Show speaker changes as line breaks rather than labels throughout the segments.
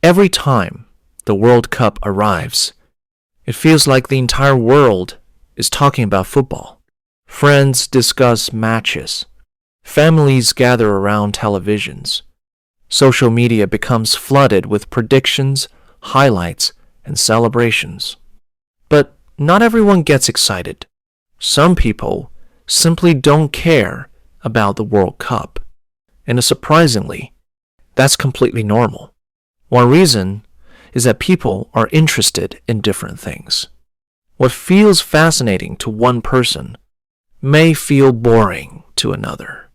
Every time the World Cup arrives, it feels like the entire world is talking about football. Friends discuss matches. Families gather around televisions. Social media becomes flooded with predictions, highlights, and celebrations. But not everyone gets excited. Some people simply don't care about the World Cup. And surprisingly, that's completely normal. One reason is that people are interested in different things. What feels fascinating to one person may feel boring to another.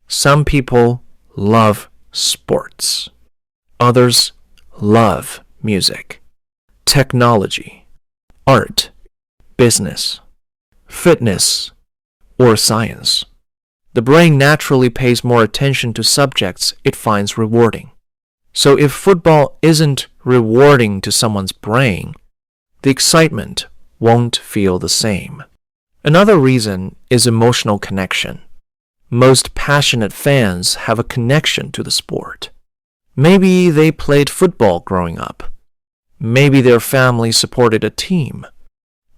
Some people love sports. Others love music, technology, art, business, fitness, or science. The brain naturally pays more attention to subjects it finds rewarding. So if football isn't rewarding to someone's brain, the excitement won't feel the same. Another reason is emotional connection. Most passionate fans have a connection to the sport. Maybe they played football growing up. Maybe their family supported a team.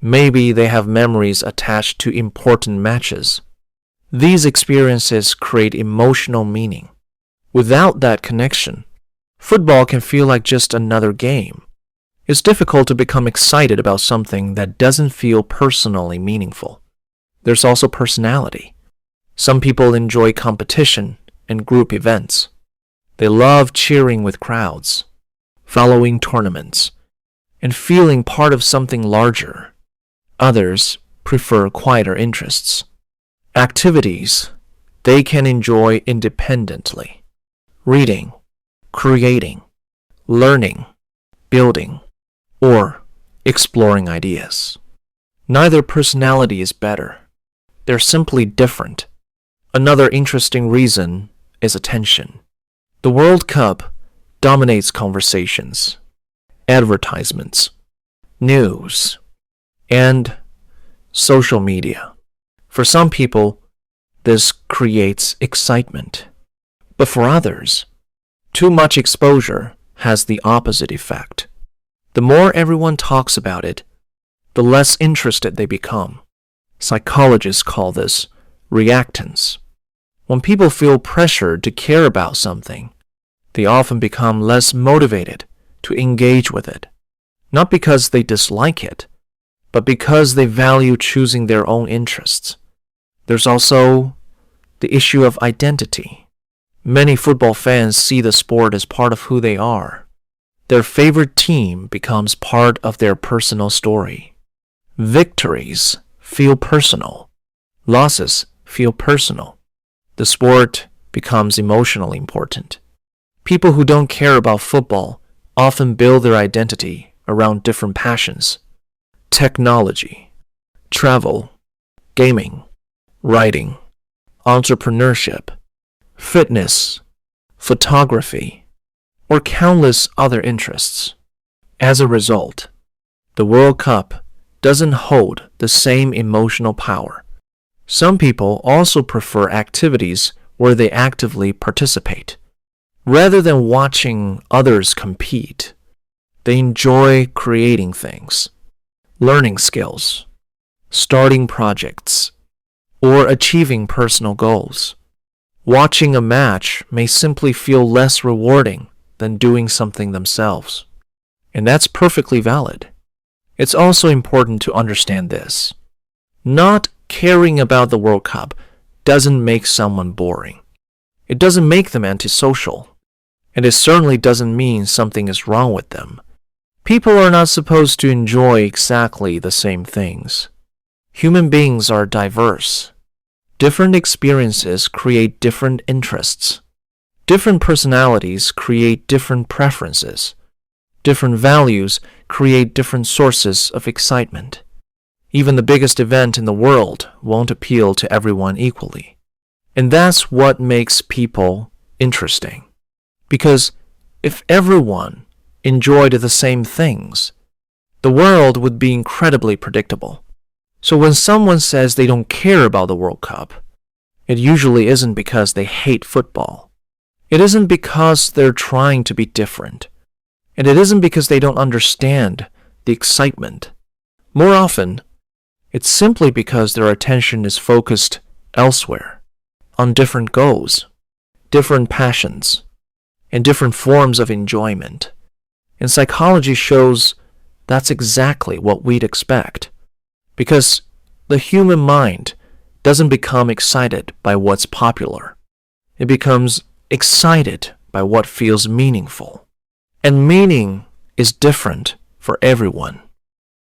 Maybe they have memories attached to important matches. These experiences create emotional meaning. Without that connection, football can feel like just another game. It's difficult to become excited about something that doesn't feel personally meaningful. There's also personality. Some people enjoy competition and group events. They love cheering with crowds, following tournaments, and feeling part of something larger. Others prefer quieter interests, activities they can enjoy independently. Reading, creating, learning, building, or exploring ideas. Neither personality is better. They're simply different. Another interesting reason is attention. The World Cup dominates conversations, advertisements, news, and social media. For some people, this creates excitement. But for others, too much exposure has the opposite effect. The more everyone talks about it, the less interested they become. Psychologists call this reactance. When people feel pressured to care about something, they often become less motivated to engage with it. Not because they dislike it, but because they value choosing their own interests. There's also the issue of identity. Many football fans see the sport as part of who they are. Their favorite team becomes part of their personal story. Victories feel personal. Losses feel personal. The sport becomes emotionally important. People who don't care about football often build their identity around different passions. Technology, travel, gaming, writing, entrepreneurship, fitness, photography, or countless other interests. As a result, the World Cup doesn't hold the same emotional power. Some people also prefer activities where they actively participate. Rather than watching others compete, they enjoy creating things, learning skills, starting projects, or achieving personal goals. Watching a match may simply feel less rewarding than doing something themselves, and that's perfectly valid. It's also important to understand this. Not caring about the World Cup doesn't make someone boring. It doesn't make them antisocial. And it certainly doesn't mean something is wrong with them. People are not supposed to enjoy exactly the same things. Human beings are diverse. Different experiences create different interests. Different personalities create different preferences. Different values create different sources of excitement. Even the biggest event in the world won't appeal to everyone equally. And that's what makes people interesting. Because if everyone enjoyed the same things, the world would be incredibly predictable. So when someone says they don't care about the World Cup, it usually isn't because they hate football. It isn't because they're trying to be different. And it isn't because they don't understand the excitement. More often, it's simply because their attention is focused elsewhere, on different goals, different passions, and different forms of enjoyment. And psychology shows that's exactly what we'd expect, because the human mind doesn't become excited by what's popular. It becomes excited by what feels meaningful. And meaning is different for everyone.